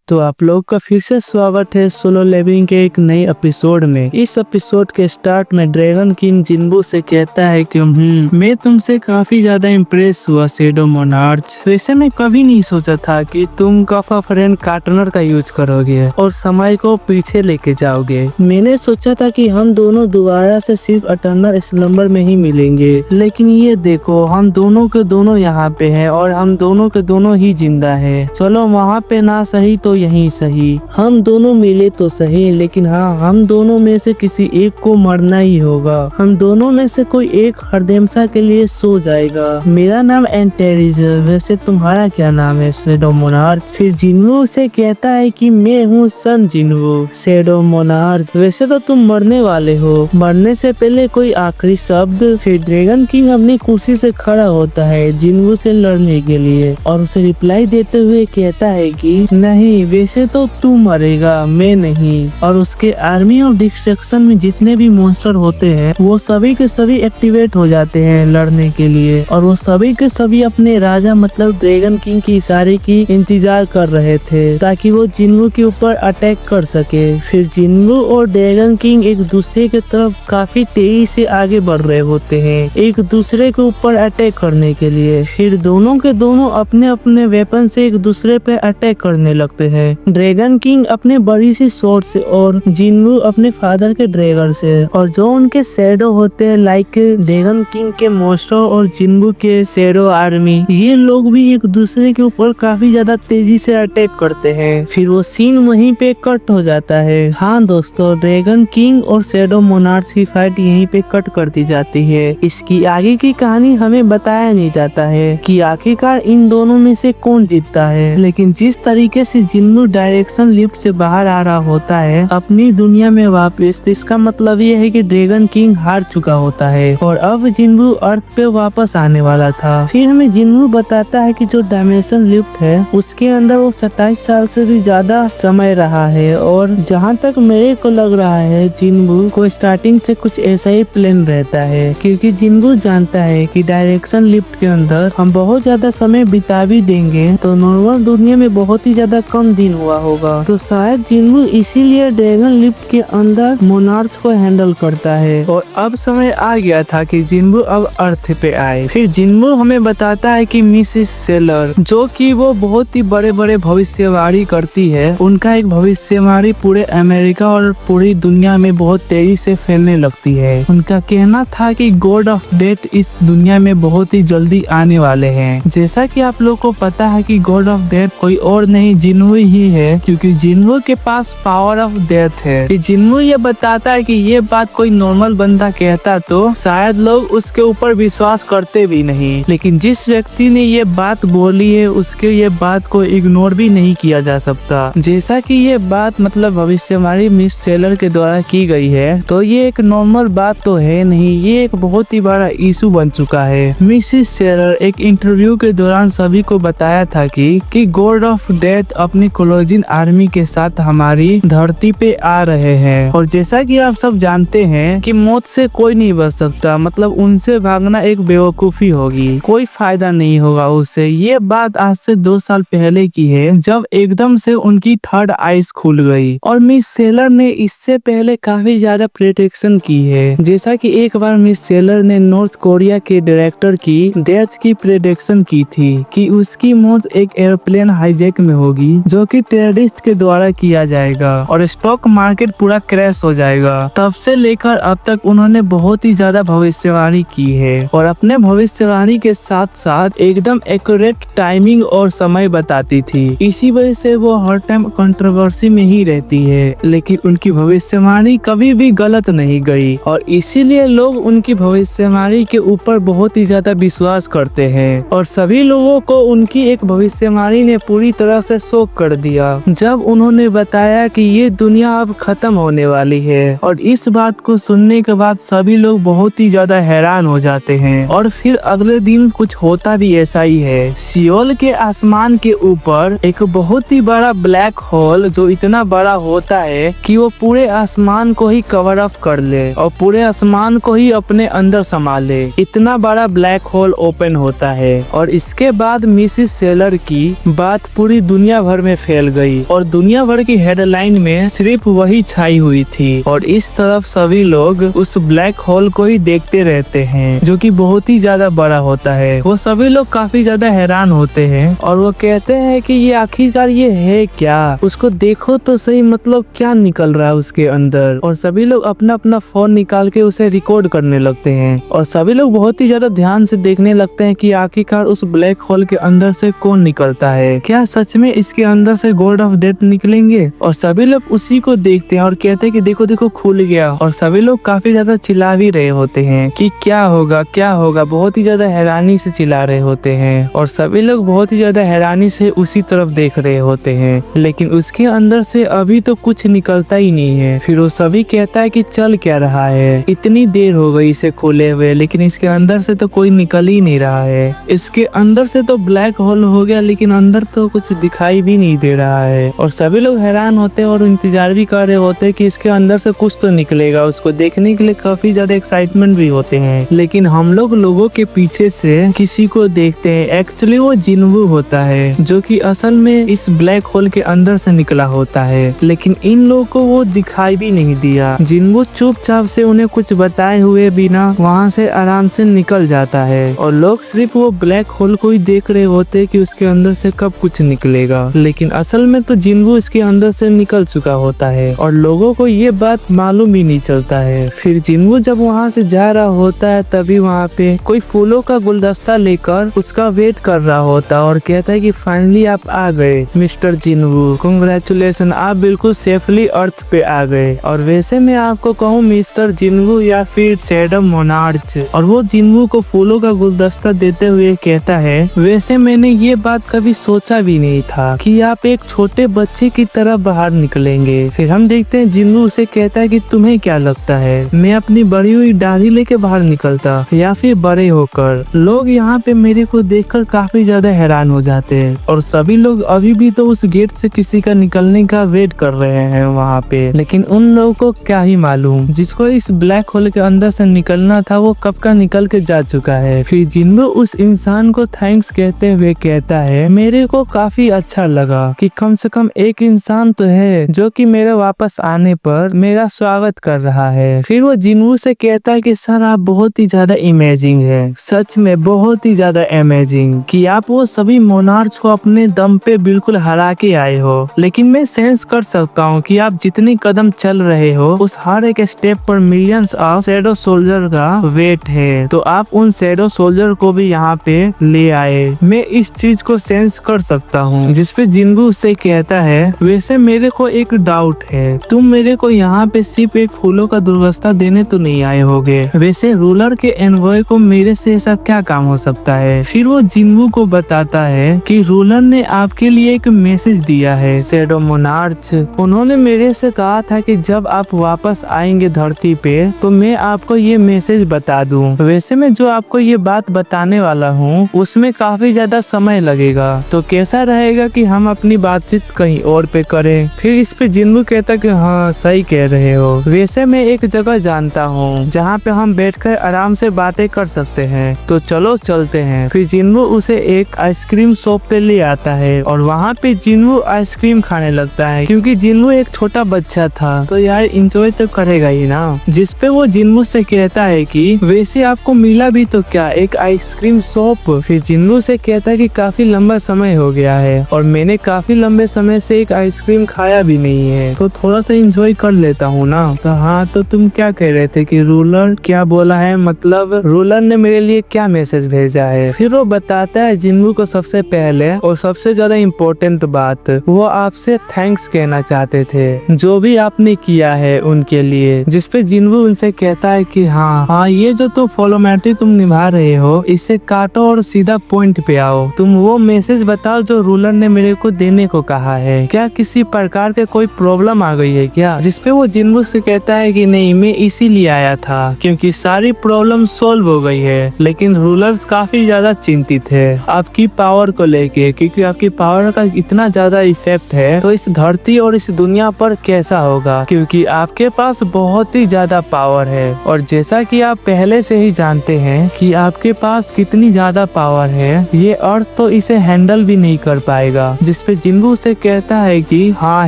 तो आप लोग का फिर से स्वागत है सोलो लेवलिंग के एक नए एपिसोड में। इस एपिसोड के स्टार्ट में ड्रैगन किंग जिन्बू से कहता है कि मैं तुमसे काफी ज्यादा इम्प्रेस हुआ शैडो मोनार्च। वैसे मैं कभी नहीं सोचा था कि तुम काफा फ्रेंड कार्टनर का यूज करोगे और समय को पीछे लेके जाओगे। मैंने सोचा था कि हम दोनों दोबारा से सिर्फ अटर्नल स्लम्बर में ही मिलेंगे, लेकिन ये देखो हम दोनों के दोनों यहाँ पे हैं और हम दोनों के दोनों ही जिंदा है। चलो वहाँ पे ना सही तो यहीं सही, हम दोनों मिले तो सही, लेकिन हाँ हम दोनों में से किसी एक को मरना ही होगा। हम दोनों में से कोई एक हरदमेशा के लिए सो जाएगा। मेरा नाम एंटेरिज है, वैसे तुम्हारा क्या नाम है? Shadow monarch. फिर जिन्बू से कहता है कि मैं हूँ सन जिन्बू। शैडो मोनार्च, वैसे तो तुम मरने वाले हो, मरने से पहले कोई आखिरी शब्द? फिर ड्रैगन किंग अपनी कुर्सी से खड़ा होता है जिन्बू से लड़ने के लिए और उसे रिप्लाई देते हुए कहता है कि नहीं, वैसे तो तू मरेगा, मैं नहीं। और उसके आर्मी ऑफ डिस्ट्रक्शन में जितने भी मॉन्स्टर होते हैं वो सभी के सभी एक्टिवेट हो जाते हैं लड़ने के लिए, और वो सभी के सभी अपने राजा मतलब ड्रैगन किंग की इशारे की इंतजार कर रहे थे ताकि वो जिन्बू के ऊपर अटैक कर सके। फिर जिन्बू और ड्रैगन किंग एक दूसरे की तरफ काफी तेजी से आगे बढ़ रहे होते हैं एक दूसरे के ऊपर अटैक करने के लिए। फिर दोनों के दोनों अपने अपने वेपन से एक दूसरे पे अटैक करने लगते हैं। ड्रैगन किंग अपने बड़ी सी स्वॉर्ड से और जिन्बू अपने फादर के ड्रैगन से, और जो उनके शैडो होते हैं लाइक ड्रैगन किंग के मॉन्स्टर और जिन्बू के शैडो आर्मी, ये लोग भी एक दूसरे के ऊपर काफी ज्यादा तेजी से अटैक करते हैं। फिर वो सीन वहीं पे कट हो जाता है। हाँ दोस्तों, ड्रैगन किंग और शैडो मोनार्च की फाइट यहीं पे कट कर दी जाती है। इसकी आगे की कहानी हमें बताया नहीं जाता है कि आखिरकार इन दोनों में से कौन जीतता है, लेकिन जिस तरीके से जिन्बू डायरेक्शन लिफ्ट से बाहर आ रहा होता है अपनी दुनिया में वापस, तो इसका मतलब ये है कि ड्रैगन किंग हार चुका होता है और अब जिन्बू अर्थ पे वापस आने वाला था। फिर हमें जिन्बू बताता है कि जो डायमेंशन लिफ्ट है उसके अंदर वो 27 साल से भी ज्यादा समय रहा है, और जहाँ तक मेरे को लग रहा है जिन्बू को स्टार्टिंग से कुछ ऐसा ही प्लान रहता है, क्योंकि जिन्बू जानता है कि डायरेक्शन लिफ्ट के अंदर हम बहुत ज्यादा समय बिता भी देंगे तो नॉर्मल दुनिया में बहुत ही ज्यादा कम दिन हुआ होगा, तो शायद जिन्बू इसीलिए ड्रैगन लिफ्ट के अंदर मोनार्च को हैंडल करता है। और अब समय आ गया था कि जिन्बू अब अर्थ पे आए। फिर जिन्बू हमें बताता है कि मिसेस सेलर, जो कि वो बहुत ही बड़े बड़े भविष्यवाणी करती है, उनका एक भविष्यवाणी पूरे अमेरिका और पूरी दुनिया में बहुत तेजी से फैलने लगती है। उनका कहना था कि गॉड ऑफ डेथ इस दुनिया में बहुत ही जल्दी आने वाले हैं। जैसा कि आप लोग को पता है कि गॉड ऑफ डेथ कोई और नहीं जिन्बू ही है, क्योंकि जिन्बू के पास पावर ऑफ डेथ है। जिन्बू ये बताता है कि ये बात कोई नॉर्मल बंदा कहता तो शायद लोग उसके ऊपर विश्वास करते भी नहीं, लेकिन जिस व्यक्ति ने ये बात बोली है उसके ये बात को इग्नोर भी नहीं किया जा सकता। जैसा कि ये बात मतलब भविष्यवाणी मिस सेलर के द्वारा की गई है, तो ये एक नॉर्मल बात तो है नहीं, ये एक बहुत ही बड़ा इशू बन चुका है। मिसेस सेलर एक इंटरव्यू के दौरान सभी को बताया था कि गॉड ऑफ डेथ अपनी कोलोजिन आर्मी के साथ हमारी धरती पे आ रहे हैं, और जैसा कि आप सब जानते हैं कि मौत से कोई नहीं बच सकता, मतलब उनसे भागना एक बेवकूफी होगी, कोई फायदा नहीं होगा उससे। ये बात आज से 2 साल पहले की है जब एकदम से उनकी थर्ड आइज खुल गई, और मिस सेलर ने इससे पहले काफी ज्यादा प्रेडिक्शन की है। जैसा कि एक बार मिस सेलर ने नॉर्थ कोरिया के डायरेक्टर की डेथ की प्रेडिक्शन की थी कि उसकी मौत एक एयरप्लेन हाईजैक में होगी जो कि टेररिस्ट के द्वारा किया जाएगा और स्टॉक मार्केट पूरा क्रैश हो जाएगा। तब से लेकर अब तक उन्होंने बहुत ही ज्यादा भविष्यवाणी की है, और अपने भविष्यवाणी के साथ साथ एकदम एक्यूरेट टाइमिंग और समय बताती थी। इसी वजह से वो हर टाइम कंट्रोवर्सी में ही रहती है, लेकिन उनकी भविष्यवाणी कभी भी गलत नहीं गई, और इसीलिए लोग उनकी भविष्यवाणी के ऊपर बहुत ही ज्यादा विश्वास करते हैं। और सभी लोगों को उनकी एक भविष्यवाणी ने पूरी तरह से शॉक कर दिया जब उन्होंने बताया कि ये दुनिया अब खत्म होने वाली है। और इस बात को सुनने के बाद सभी लोग बहुत ही ज्यादा हैरान हो जाते हैं, और फिर अगले दिन कुछ होता भी ऐसा ही है। सियोल के आसमान के ऊपर एक बहुत ही बड़ा ब्लैक होल जो इतना बड़ा होता है कि वो पूरे आसमान को ही कवर अप कर ले और पूरे आसमान को ही अपने अंदर समा ले, इतना बड़ा ब्लैक होल ओपन होता है। और इसके बाद मिसेस सेलर की बात पूरी दुनिया भर में में फैल गई और दुनिया भर की हेडलाइन में सिर्फ वही छाई हुई थी। और इस तरफ सभी लोग उस ब्लैक होल को ही देखते रहते हैं जो कि बहुत ही ज्यादा बड़ा होता है। वो सभी लोग काफी ज्यादा हैरान होते हैं और वो कहते हैं कि ये आखिरकार ये है क्या, उसको देखो तो सही, मतलब क्या निकल रहा है उसके अंदर। और सभी लोग अपना अपना फोन निकाल के उसे रिकॉर्ड करने लगते हैं और सभी लोग बहुत ही ज्यादा ध्यान से देखने लगते हैं कि आखिरकार उस ब्लैक होल के अंदर से कौन निकलता है, क्या सच में इसके अंदर से गॉड ऑफ डेथ निकलेंगे। और सभी लोग उसी को देखते हैं और कहते हैं कि देखो देखो खुल गया। और सभी लोग काफी ज्यादा चिल्ला भी रहे होते हैं कि क्या होगा क्या होगा, बहुत ही ज्यादा हैरानी से चिल्ला रहे होते हैं। और सभी लोग बहुत ही ज्यादा हैरानी से उसी तरफ देख रहे होते हैं, लेकिन उसके अंदर से अभी तो कुछ निकलता ही नहीं है। फिर वो सभी कहता है कि चल क्या रहा है, इतनी देर हो गई इसे खोले हुए लेकिन इसके अंदर से तो कोई निकल ही नहीं रहा है। इसके अंदर से तो ब्लैक होल हो गया लेकिन अंदर तो कुछ दिखाई भी नहीं दे रहा है। और सभी लोग हैरान होते हैं और इंतजार भी कर रहे होते हैं कि इसके अंदर से कुछ तो निकलेगा। उसको देखने के लिए काफी ज्यादा एक्साइटमेंट भी होते हैं। लेकिन हम लोगों के पीछे से किसी को देखते हैं। एक्चुअली वो जिन्वू होता है जो कि असल में इस ब्लैक होल के अंदर से निकला होता है, लेकिन इन लोगों को वो दिखाई भी नहीं दिया। जिन्वू चुपचाप से उन्हें कुछ बताए हुए बिना वहाँ से आराम से निकल जाता है और लोग सिर्फ वो ब्लैक होल को ही देख रहे होते हैं कि उसके अंदर से कब कुछ निकलेगा। लेकिन असल में तो जिन्वू इसके अंदर से निकल चुका होता है और लोगों को ये बात मालूम ही नहीं चलता है। फिर जिन्वू जब वहाँ से जा रहा होता है तभी वहाँ पे कोई फूलों का गुलदस्ता लेकर उसका वेट कर रहा होता है और कहता है कि फाइनली आप आ गए मिस्टर जिन्वू, कांग्रेचुलेशन, आप बिल्कुल सेफली अर्थ पे आ गए। और वैसे मैं आपको कहूँ मिस्टर जिन्वू या फिर शैडो मोनार्च। और वो जिन्वू को फूलों का गुलदस्ता देते हुए कहता है वैसे मैंने ये बात कभी सोचा भी नहीं था कि आप एक छोटे बच्चे की तरह बाहर निकलेंगे। फिर हम देखते हैं जिन्वू उसे कहता है कि तुम्हें क्या लगता है मैं अपनी बड़ी हुई दाढ़ी लेके बाहर निकलता या फिर बड़े होकर। लोग यहाँ पे मेरे को देखकर काफी ज्यादा हैरान हो जाते हैं और सभी लोग अभी भी तो उस गेट से किसी का निकलने का वेट कर रहे हैं वहाँ पे। लेकिन उन लोगों को क्या ही मालूम, जिसको इस ब्लैक होल के अंदर से निकलना था वो कब का निकल के जा चुका है। फिर जिन्वू उस इंसान को थैंक्स कहते हुए कहता है मेरे को काफी अच्छा लगा कि कम से कम एक इंसान तो है जो कि मेरे वापस आने पर मेरा स्वागत कर रहा है। फिर वो जिन्वू से कहता है कि सर आप बहुत ही ज्यादा इमेजिंग है, सच में बहुत ही ज्यादा अमेजिंग कि आप वो सभी मोनार्च को अपने दम पे बिल्कुल हरा के आए हो। लेकिन मैं सेंस कर सकता हूँ कि आप जितनी कदम चल रहे हो उस हर एक स्टेप पर मिलियंस ऑफ शैडो सोल्जर का वेट है, तो आप उन शैडो सोल्जर को भी यहाँ पे ले आए। मैं इस चीज को सेंस कर सकता हूँ। जिसपे जिन्वू उससे कहता है वैसे मेरे को एक डाउट है, तुम मेरे को यहाँ पे सिर्फ एक फूलों का गुलदस्ता देने तो नहीं आए होगे, वैसे रूलर के एनवॉय को मेरे से ऐसा क्या काम हो सकता है। फिर वो जिन्वू को बताता है कि रूलर ने आपके लिए एक मैसेज दिया है शैडो मोनार्च। उन्होंने मेरे से कहा था कि जब आप वापस आएंगे धरती पे तो मैं आपको ये मैसेज बता दूं। वैसे मैं जो आपको ये बात बताने वाला हूँ उसमें काफी ज्यादा समय लगेगा, तो कैसा रहेगा कि हम अपनी बातचीत कहीं और पे करें। फिर इस पे जिन्वू कहता कि हाँ सही कह रहे हो, वैसे मैं एक जगह जानता हूँ जहाँ पे हम बैठकर आराम से बातें कर सकते हैं, तो चलो चलते हैं। फिर जिन्वू उसे एक आइसक्रीम शॉप पे ले आता है और वहाँ पे जिन्वू आइसक्रीम खाने लगता है क्योंकि जिन्वू एक छोटा बच्चा था तो यार इंजॉय तो करेगा ही ना। जिसपे वो जिन्वू से कहता है कि वैसे आपको मिला भी तो क्या, एक आइसक्रीम शॉप। फिर जिन्वू से कहता है कि काफी लंबा समय हो गया है और मैंने काफी लंबे समय से एक आइसक्रीम खाया भी नहीं है, तो थोड़ा सा इंजॉय कर लेता हूँ ना। तो हाँ, तो तुम क्या कह रहे थे कि रूलर क्या बोला है, मतलब रूलर ने मेरे लिए क्या मैसेज भेजा है। फिर वो बताता है जिन्वू को सबसे पहले और सबसे ज्यादा इम्पोर्टेंट बात, वो आपसे थैंक्स कहना चाहते थे जो भी आपने किया है उनके लिए। जिसपे जिन्वू उनसे कहता है कि हाँ ये जो तुम फॉर्मेलिटी तुम निभा रहे हो इसे काटो और सीधा पॉइंट पे आओ। तुम वो मैसेज बताओ जो रूलर ने मेरे को देने को कहा है। क्या किसी प्रकार के कोई प्रॉब्लम आ गई है क्या। जिसपे वो जिन्वू से कहता है कि नहीं, मैं इसीलिए आया था क्योंकि सारी प्रॉब्लम सॉल्व हो गई है, लेकिन रूलर्स काफी ज्यादा चिंतित है आपकी पावर को लेके, क्योंकि आपकी पावर का इतना ज्यादा इफेक्ट है तो इस धरती और इस दुनिया पर कैसा होगा, क्योंकि आपके पास बहुत ही ज्यादा पावर है। और जैसा कि आप पहले से ही जानते हैं कि आपके पास कितनी ज्यादा पावर है, ये अर्थ तो इसे हैंडल भी नहीं कर पाएगा। जिस जिसपे जिन्बू उसे कहता है कि हाँ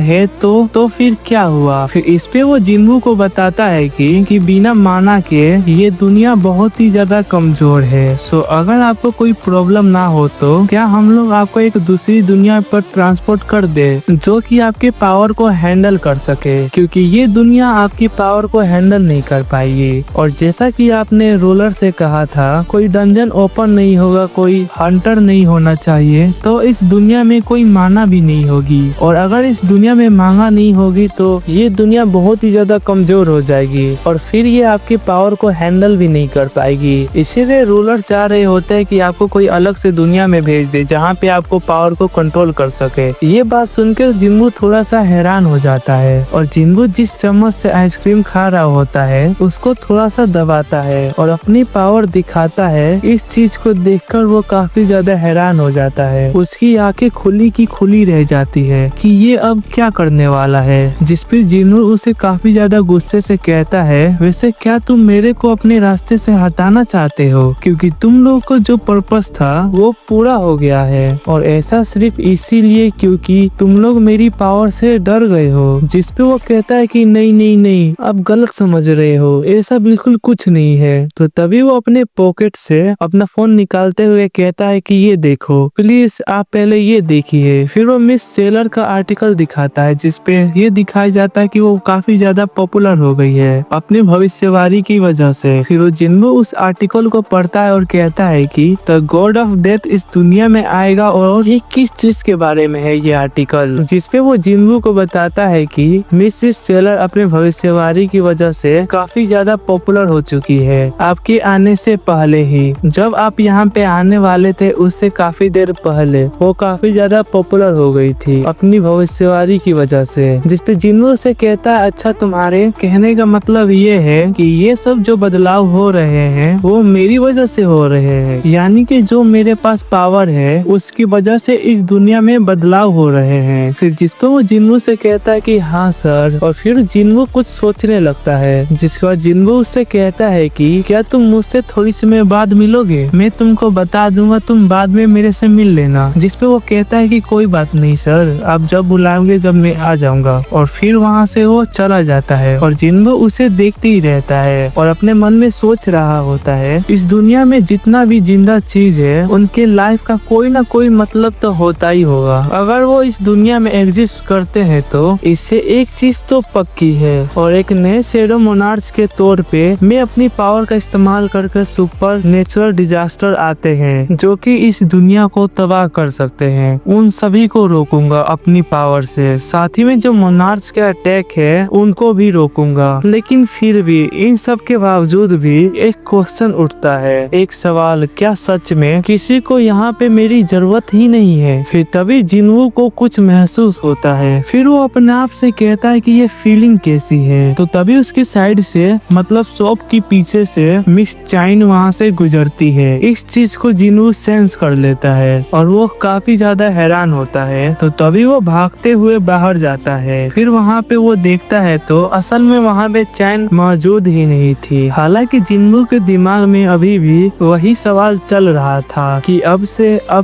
है तो फिर क्या हुआ। फिर इस पे वो जिन्बू को बताता है कि बिना माना के ये दुनिया बहुत ही ज्यादा कमजोर है। सो अगर आपको कोई प्रॉब्लम ना हो तो क्या हम लोग आपको एक दूसरी दुनिया पर ट्रांसपोर्ट कर दे जो कि आपके पावर को हैंडल कर सके, क्योंकि ये दुनिया आपकी पावर को हैंडल नहीं कर पाएगी। और जैसा कि आपने रोलर से कहा था कोई डंजन ओपन नहीं होगा, कोई हंटर नहीं होना चाहिए, तो इस दुनिया में कोई माना भी नहीं होगी। और अगर इस दुनिया में मांगा नहीं होगी तो ये दुनिया बहुत ही ज्यादा कमजोर हो जाएगी और फिर ये आपके पावर को हैंडल भी नहीं कर पाएगी। इसीलिए रूलर चाह रहे होते हैं कि आपको कोई अलग से दुनिया में भेज दे जहाँ पे आपको पावर को कंट्रोल कर सके। ये बात सुनकर जिन्बू थोड़ा सा हैरान हो जाता है और जिन्बू जिस चम्मच से आइसक्रीम खा रहा होता है उसको थोड़ा सा दबाता है और अपनी पावर दिखाता है। इस चीज को देखकर वो काफी ज्यादा हैरान हो जाता है। उसकी आंखें खुली की खुली रह जाती है कि ये अब क्या करने वाला है। जिस पे जिन्नू उसे काफी ज्यादा गुस्से से कहता है, वैसे क्या तुम मेरे को अपने रास्ते से हटाना चाहते हो, क्योंकि तुम लोग को जो पर्पस था वो पूरा हो गया है और ऐसा सिर्फ इसीलिए क्योंकि तुम लोग मेरी पावर से डर गए हो। जिस पे वो कहता है कि नहीं नहीं नहीं, आप गलत समझ रहे हो, ऐसा बिल्कुल कुछ नहीं है। तो तभी वो अपने पॉकेट से अपना फोन निकालते हुए कहता है कि ये देखो प्लीज आप पहले ये देखिए। फिर वो मिस सेलर का आर्टिकल दिखाता है जिसपे ये दिखाया जाता है कि वो काफी ज्यादा पॉपुलर हो गई है अपनी भविष्यवाणी की वजह से। फिर वो जिन्बू उस आर्टिकल को पढ़ता है और कहता है कि द गॉड ऑफ डेथ इस दुनिया में आएगा। और ये किस चीज के बारे में है ये आर्टिकल, जिसपे वो जिन्बू को बताता है कि मिसेस सेलर अपने भविष्यवाणी की वजह से काफी ज्यादा पॉपुलर हो चुकी है आपके आने से पहले ही। जब आप यहाँ पे आने वाले थे उससे काफी देर पहले वो काफी ज्यादा पॉपुलर हो गई थी अपनी भविष्यवाणी की वजह से। जिसपे जिन्नू से कहता है अच्छा तुम्हारे कहने का मतलब ये है कि ये सब जो बदलाव हो रहे हैं वो मेरी वजह से हो रहे हैं, यानी कि जो मेरे पास पावर है उसकी वजह से इस दुनिया में बदलाव हो रहे हैं। फिर जिसपे वो जिन्नू से कहता है कि हाँ सर। और फिर जिन्नू कुछ सोचने लगता है जिसके बाद जिन्नू उससे कहता है कि क्या तुम मुझसे थोड़ी समय बाद मिलोगे, मैं तुमको बता दूंगा, तुम बाद में मेरे से मिल लेना। जिसपे वो कहता है कि कोई बात नहीं सर, आप जब बुलाओगे जब मैं आ जाऊंगा। और फिर वहाँ से वो चला जाता है और जिन्नू उसे देखते ही रहता है और अपने मन में सोच रहा होता है इस दुनिया में जितना भी जिंदा चीज है उनके लाइफ का कोई ना कोई मतलब तो होता ही होगा। अगर वो इस दुनिया में एग्जिस्ट करते हैं तो इससे एक चीज तो पक्की है और एक नए शैडो मोनार्च के तौर पे मैं अपनी पावर का इस्तेमाल करके सुपर नेचुरल डिजास्टर आते हैं जो कि इस दुनिया को तबाह कर सकते हैं, उन सभी को रोकूंगा अपनी पावर से। साथ ही में जो मोनार्च के अटैक है उनको भी रोकूंगा। लेकिन फिर भी इन सब के बावजूद भी एक क्वेश्चन उठता है, एक सवाल, क्या सच में किसी को यहाँ पे मेरी जरूरत ही नहीं है। फिर तभी जिन्नू को कुछ महसूस होता है। फिर वो अपने आप से कहता है कि ये फीलिंग कैसी है। तो तभी उसकी साइड से मतलब शॉप की पीछे से मिस चाइन वहाँ से गुजरती है। इस चीज को जिन्नू सेंस कर लेता है और वो काफी ज्यादा हैरान होता है। तो तभी वो भागते हुए बाहर जाता है। फिर वहाँ पे वो देखता है तो असल में वहाँ पे चैन मौजूद ही नहीं थी। हालांकि जिन्नू के दिमाग में अभी भी वही सवाल चल रहा था कि अब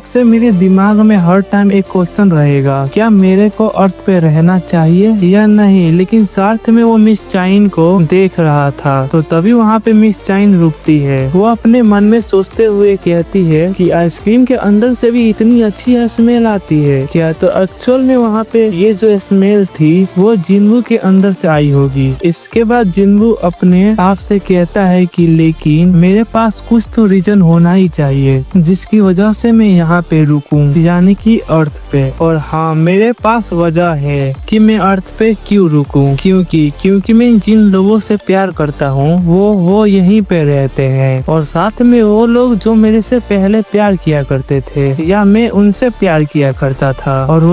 से मेरे दिमाग में हर टाइम एक क्वेश्चन रहेगा, क्या मेरे को अर्थ पे रहना चाहिए या नहीं। लेकिन साथ में वो मिस चाइन को देख रहा था। तो तभी वहाँ पे मिस चाइन रुकती है। वो अपने मन में सोचते हुए कहती है कि आइसक्रीम के अंदर से भी इतनी अच्छी स्मेल आती है क्या। तो एक्चुअल में वहाँ पे ये जो स्मेल थी वो जिन्नू के अंदर से आई होगी। इसके बाद जिन्नू अपने आप से कहता है कि लेकिन मेरे पास कुछ तो रीजन होना ही चाहिए जिसकी वजह से मैं यहाँ पे रुकूं, यानी कि अर्थ पे। और हाँ, मेरे पास वजह है कि मैं अर्थ पे क्यों रुकूं, क्योंकि मैं जिन लोगों से प्यार करता हूँ वो यहीं पे रहते हैं और साथ में वो लोग जो मेरे से पहले प्यार किया करते थे या मैं उनसे प्यार किया करता था और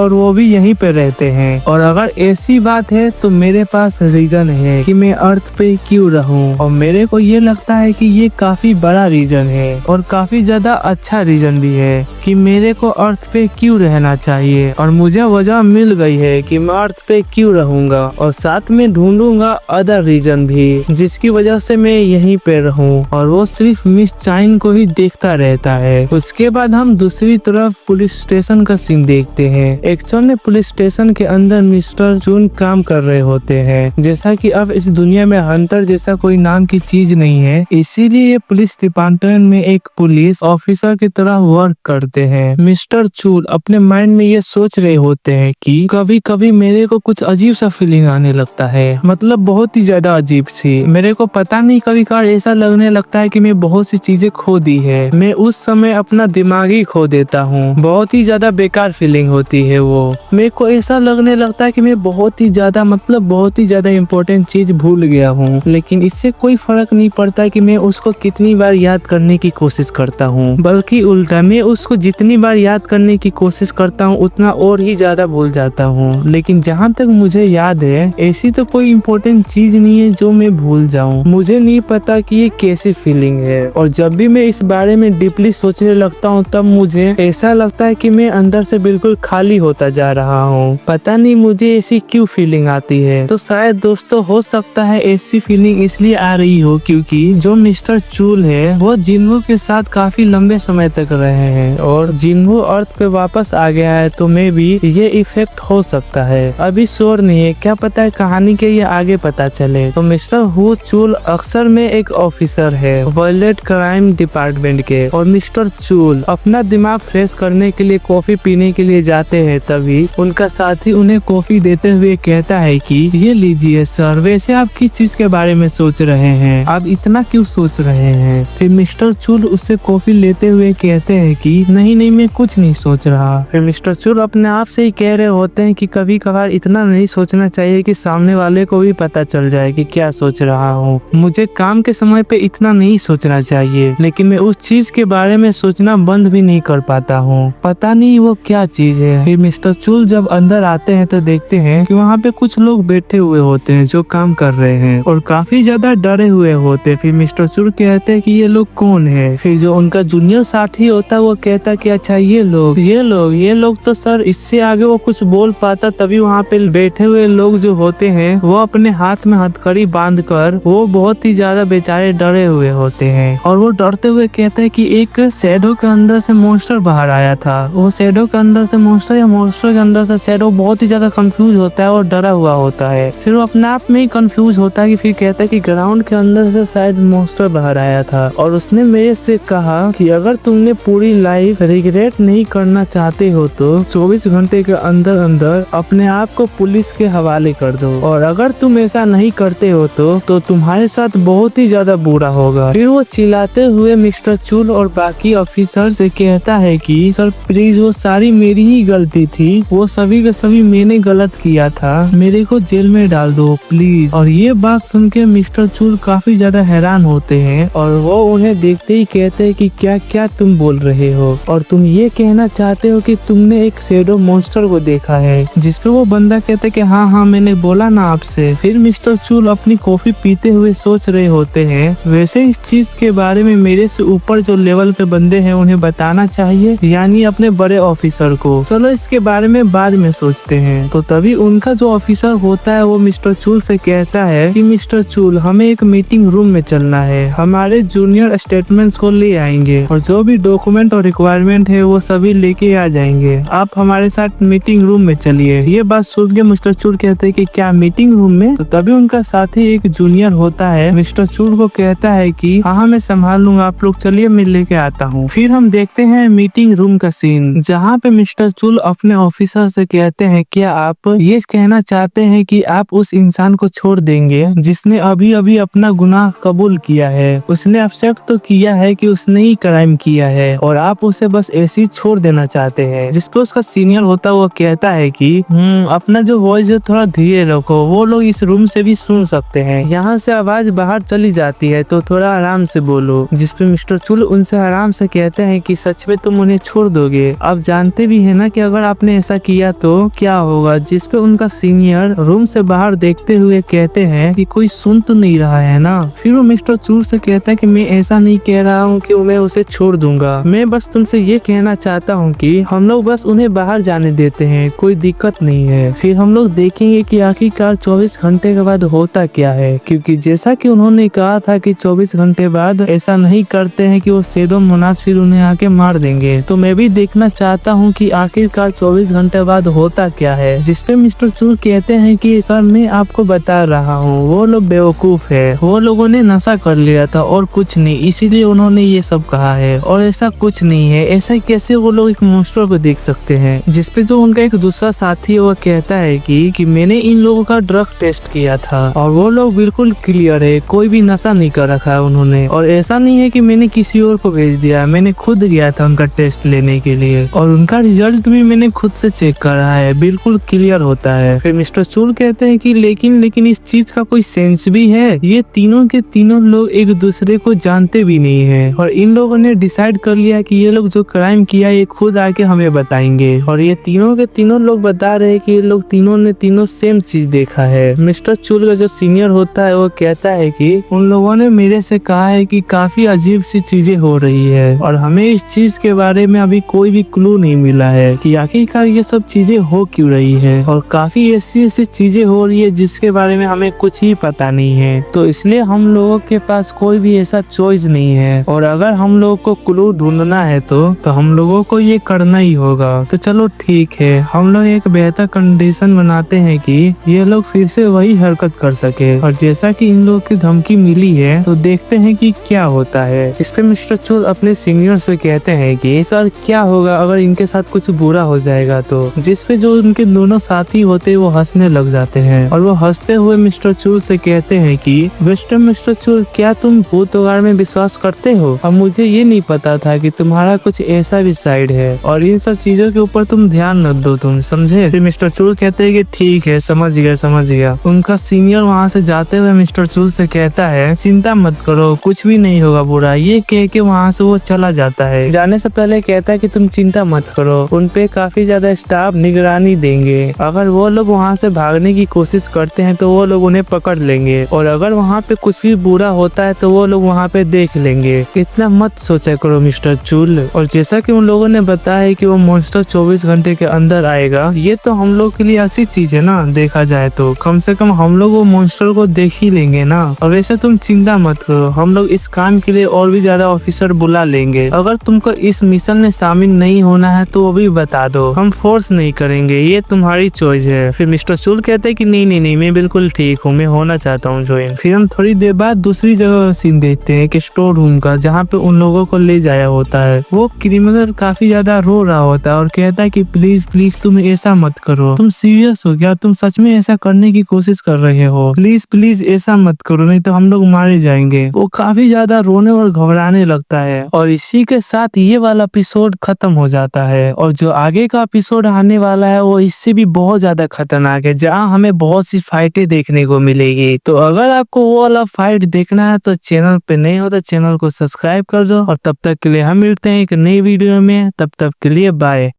वो भी यहीं पे रहते हैं। और अगर ऐसी बात है तो मेरे पास रीजन है कि मैं अर्थ पे क्यों रहूं और मेरे को ये लगता है कि ये काफी बड़ा रीजन है और काफी ज्यादा अच्छा रीजन भी है कि मेरे को अर्थ पे क्यों रहना चाहिए। और मुझे वजह मिल गई है कि मैं अर्थ पे क्यों रहूंगा और साथ में ढूंढूंगा अदर रीजन भी जिसकी वजह से मैं यहीं पे रहूं। और वो सिर्फ मिस चाइन को ही देखता रहता है। उसके बाद हम दूसरी तरफ पुलिस स्टेशन का सीन देखते हैं। एक्शन में पुलिस स्टेशन के अंदर मिस्टर चून काम कर रहे होते हैं। जैसा कि अब इस दुनिया में हंटर जैसा कोई नाम की चीज नहीं है, इसीलिए ये पुलिस डिपार्टमेंट में एक पुलिस ऑफिसर की तरह वर्क करते हैं। मिस्टर चूल अपने माइंड में ये सोच रहे होते हैं कि कभी कभी मेरे को कुछ अजीब सा फीलिंग आने लगता है, मतलब बहुत ही ज्यादा अजीब सी। मेरे को पता नहीं, कभी कभार ऐसा लगने लगता है कि मैं बहुत सी चीजें खो दी है। मैं उस समय अपना दिमाग ही खो देता हूँ। बहुत ही ज्यादा बेकार फीलिंग होती है वो। मेरे को ऐसा लगने लगता है कि मैं बहुत ही ज्यादा इम्पोर्टेंट चीज भूल गया हूँ, लेकिन इससे कोई फर्क नहीं पड़ता कि मैं उसको कितनी बार याद करने की कोशिश करता हूँ, बल्कि उल्टा मैं उसको जितनी बार याद करने की कोशिश करता हूँ उतना और ही ज्यादा भूल जाता हूँ। लेकिन जहाँ तक मुझे याद है, ऐसी तो कोई इम्पोर्टेंट चीज नहीं है जो मैं भूल जाऊँ। मुझे नहीं पता कि ये कैसी फीलिंग है, और जब भी मैं इस बारे में डीपली सोचने लगता हूँ तब मुझे ऐसा लगता है कि मैं अंदर से बिल्कुल खाली होता जा रहा हूँ। पता नहीं मुझे ऐसी क्यों फीलिंग आती है। तो शायद दोस्तों हो सकता है ऐसी फीलिंग इसलिए आ रही हो क्योंकि जो मिस्टर चूल है वो जिन्हो के साथ काफी लंबे समय तक रहे हैं, और जिन्हो अर्थ पे वापस आ गया है तो मे भी ये इफेक्ट हो सकता है। अभी श्योर नहीं है, क्या पता है कहानी के ये आगे पता चले। तो मिस्टर हु चूल अक्सर में एक ऑफिसर है वायलेट क्राइम डिपार्टमेंट के, और मिस्टर चूल अपना दिमाग फ्रेश करने के लिए कॉफी पीने के लिए जाते हैं। तभी उनका साथी उन्हें कॉफी देते हुए कहता है कि ये लीजिए सर, वैसे आप किस चीज के बारे में सोच रहे हैं, आप इतना क्यों सोच रहे हैं। फिर मिस्टर चूल उससे कॉफी लेते हुए कहते हैं कि नहीं मैं कुछ नहीं सोच रहा। फिर मिस्टर चूल अपने आप से ही कह रहे होते हैं कि कभी कभार इतना नहीं सोचना चाहिए कि सामने वाले को भी पता चल जाए कि क्या सोच रहा हूँ। मुझे काम के समय पे इतना नहीं सोचना चाहिए, लेकिन मैं उस चीज के बारे में सोचना बंद भी नहीं कर पाता हूँ, पता नहीं वो क्या चीज है। फिर मिस्टर चूल जब अंदर आते हैं तो देखते हैं कि वहाँ पे कुछ लोग बैठे हुए होते हैं जो काम कर रहे हैं और काफी ज्यादा डरे हुए होते हैं। फिर मिस्टर चूल कहते हैं कि ये लोग कौन है। फिर जो उनका जूनियर साथी होता है वो कहता है कि अच्छा ये लोग तो सर, इससे आगे वो कुछ बोल पाता। तभी वहाँ पे बैठे हुए लोग जो होते हैं वो अपने हाथ में हथकड़ी बांध कर वो बहुत ही ज्यादा बेचारे डरे हुए होते हैं, और वो डरते हुए कहते हैं कि एक शैडो के अंदर से मॉन्स्टर बाहर आया था। वो शैडो के अंदर से मॉन्स्टर या मॉन्स्टर के अंदर से शैडो बहुत ही ज्यादा कंफ्यूज होता है और डरा हुआ होता है। फिर वो अपने आप में ही कंफ्यूज होता है कि फिर कहता है कि ग्राउंड के अंदर से शायद मॉन्स्टर बाहर आया था, और उसने मेरे से कहा कि अगर तुमने पूरी लाइफ रिग्रेट नहीं करना चाहते हो तो 24 घंटे के अंदर अंदर अपने आप को पुलिस के हवाले कर दो, और अगर तुम ऐसा नहीं करते हो तो तुम्हारे साथ बहुत ही ज्यादा बुरा होगा। फिर वो चिल्लाते हुए मिस्टर चूल और बाकी ऑफिसर से कहता है कि सर प्लीज, वो सारी मेरी ही गलती थी, वो सभी का सभी मैंने गलत किया था, मेरे को जेल में डाल दो प्लीज। और ये बात सुन के मिस्टर चूल काफी ज्यादा हैरान होते हैं, और वो उन्हें देखते ही कहते हैं कि क्या तुम बोल रहे हो, और तुम ये कहना चाहते हो कि तुमने एक शैडो मॉन्स्टर को देखा है। जिसपे वो बंदा कहते कि हाँ मैंने बोला ना आपसे। फिर मिस्टर चूल अपनी कॉफी पीते हुए सोच रहे होते हैं, वैसे इस चीज के बारे में मेरे से ऊपर जो लेवल पे बंदे हैं उन्हें बताना चाहिए, यानी अपने बड़े ऑफिसर को। चलो इसके बारे में बाद में सोचते हैं। तो तभी उनका जो ऑफिसर होता है वो मिस्टर चूल से कहता है कि मिस्टर चूल, हमें एक मीटिंग रूम में चलना है, हमारे जूनियर स्टेटमेंट्स को ले आएंगे और जो भी डॉक्यूमेंट और रिक्वायरमेंट है वो सभी लेके आ जाएंगे, आप हमारे साथ मीटिंग रूम में चलिए। ये बात सुन के मिस्टर चूल कहते हैं कि क्या मीटिंग रूम में। तो तभी उनका साथी एक जूनियर होता है मिस्टर चूल को कहता है कि हाँ मैं संभाल लूंगा, आप लोग चलिए मैं लेके आता हूँ। फिर हम देखते हैं मीटिंग रूम का सीन, जहाँ पे मिस्टर चूल अपने ऑफिसर से कहते हैं क्या आप ये कहना चाहते हैं कि आप उस इंसान को छोड़ देंगे जिसने अभी अभी अपना गुनाह कबूल किया है, उसने एक्सेप्ट तो किया है कि उसने ही क्राइम किया है और आप उसे बस ऐसे ही छोड़ देना चाहते हैं। जिसपे उसका सीनियर होता है वो कहता है कि अपना जो वॉइस है थोड़ा धीरे रखो, वो लोग इस रूम से भी सुन सकते हैं, यहाँ से आवाज बाहर चली जाती है तो थोड़ा आराम से बोलो। जिसपे मिस्टर चूल उनसे आराम से कहते हैं कि सच में तुम उन्हें छोड़ दोगे, आप जानते भी है ना कि अगर आपने ऐसा किया तो क्या होगा। जिसपे उनका सीनियर रूम से बाहर देखते हुए कहते हैं कि कोई सुन तो नहीं रहा है ना। फिर वो मिस्टर चूल से कहता है कि मैं ऐसा नहीं कह रहा हूँ कि मैं उसे छोड़ दूंगा, मैं बस तुमसे ये कहना चाहता हूँ कि हम लोग बस उन्हें बाहर जाने देते हैं, कोई दिक्कत नहीं है। फिर हम लोग देखेंगे कि आखिरकार 24 घंटे के बाद होता क्या है, क्योंकि जैसा कि उन्होंने कहा था कि 24 घंटे बाद ऐसा नहीं करते हैं कि वो शैडो मोनास फिर उन्हें आके मार देंगे। तो मैं भी देखना चाहता चाहता हूँ कि आखिरकार 24 घंटे बाद होता क्या है। जिसपे मिस्टर चूल कहते हैं कि सर मैं आपको बता रहा हूँ, वो लोग बेवकूफ है, वो लोगों ने नशा कर लिया था और कुछ नहीं, इसीलिए उन्होंने ये सब कहा है और ऐसा कुछ नहीं है। ऐसा कैसे वो लोग एक मॉन्स्टर को देख सकते हैं। जिसपे जो उनका एक दूसरा साथी है वो कहता है कि मैंने इन लोगों का ड्रग टेस्ट किया था और वो लोग बिल्कुल क्लियर है, कोई भी नशा नहीं कर रखा है उन्होंने, और ऐसा नहीं है कि मैंने किसी और को भेज दिया, मैंने खुद गया था उनका टेस्ट लेने के लिए और उनका रिजल्ट भी मैंने खुद से चेक करा है, बिल्कुल क्लियर होता है। फिर मिस्टर चूल कहते हैं कि लेकिन इस चीज का कोई सेंस भी है, ये तीनों के तीनों लोग एक दूसरे को जानते भी नहीं है और इन लोगों ने डिसाइड कर लिया कि ये लोग जो क्राइम किया ये खुद आके हमें बताएंगे और ये तीनों के तीनों लोग बता रहे हैं कि ये लोग तीनों ने तीनों सेम चीज देखा है। मिस्टर चूल का जो सीनियर होता है वो कहता है कि उन लोगों ने मेरे से कहा है कि काफी अजीब सी चीजें हो रही है और हमें इस चीज के बारे में अभी कोई भी क्लू नहीं मिला है कि आखिरकार ये सब चीजें हो क्यों रही है और काफी ऐसी चीजें हो रही है जिसके बारे में हमें कुछ ही पता नहीं है। तो इसलिए हम लोगों के पास कोई भी ऐसा चॉइस नहीं है और अगर हम लोगों को क्लू ढूंढना है तो हम लोगों को ये करना ही होगा। तो चलो ठीक है, हम लोग एक बेहतर कंडीशन बनाते हैं कि ये लोग फिर से वही हरकत कर सके और जैसा कि इन लोगों की धमकी मिली है तो देखते हैं कि क्या होता है। इस पे मिस्टर चूल अपने सीनियर से कहते हैं कि सर क्या होगा अगर इनके साथ कुछ बुरा हो जाएगा तो। जिस पे जो उनके दोनों साथी होते हैं वो हंसने लग जाते हैं और वो हंसते हुए मिस्टर चूल से कहते हैं कि मिस्टर चूल क्या तुम भूत वगैरह में विश्वास करते हो? अब मुझे ये नहीं पता था कि तुम्हारा कुछ ऐसा भी साइड है और इन सब चीजों के ऊपर तुम ध्यान न दो, तुम समझे। फिर मिस्टर चूल कहते हैं कि ठीक है, समझ गया। उनका सीनियर वहाँ से जाते हुए मिस्टर चूल से कहता है चिंता मत करो, कुछ भी नहीं होगा बुरा, ये कह के वहाँ से वो चला जाता है। जाने से पहले कहता है कि तुम चिंता मत करो, उनपे काफी ज्यादा स्टाफ निगरानी देंगे, अगर वो लोग वहाँ से भागने की कोशिश करते हैं तो वो लोग उन्हें पकड़ लेंगे और अगर वहाँ पे कुछ भी बुरा होता है तो वो लोग वहाँ पे देख लेंगे। इतना मत सोचा करो मिस्टर चूल। और जैसा कि उन लोगों ने बताया कि वो मॉन्स्टर 24 घंटे के अंदर आएगा, ये तो हम लोग के लिए अच्छी चीज है ना, देखा जाए तो कम से कम हम लोग वो मॉन्स्टर को देख ही लेंगे ना। और वैसे तुम चिंता मत करो, हम लोग इस काम के लिए और भी ज्यादा ऑफिसर बुला लेंगे, अगर तुमको इस मिशन में शामिल नहीं होना है तो वो भी बता दो, हम फोर्स नहीं करेंगे, ये तुम्हारी चॉइस है। फिर मिस्टर चूल कहते हैं कि नहीं मैं बिल्कुल ठीक हूँ, मैं होना चाहता हूँ ज्वाइन। फिर हम थोड़ी देर बाद दूसरी जगह का सीन देखते हैं कि स्टोर रूम का, जहाँ पे उन लोगों को ले जाया होता है। वो क्रिमिनल काफी ज्यादा रो रहा होता है और कहता है कि प्लीज तुम ऐसा मत करो, तुम सीरियस हो क्या, तुम सच में ऐसा करने की कोशिश कर रहे हो, प्लीज ऐसा मत करो नहीं तो हम लोग मारे जाएंगे। वो काफी ज्यादा रोने और घबराने लगता है और इसी के साथ ये वाला एपिसोड खत्म हो जाता है। और जो आगे का एपिसोड आने वाला है वो इससे भी बहुत ज्यादा खतरनाक है, जहाँ हमें बहुत सी फाइटें देखने को मिलेगी। तो अगर आपको वो वाला फाइट देखना है तो चैनल पे नहीं हो तो चैनल को सब्सक्राइब कर दो और तब तक के लिए हम मिलते हैं एक नई वीडियो में, तब तक के लिए बाय।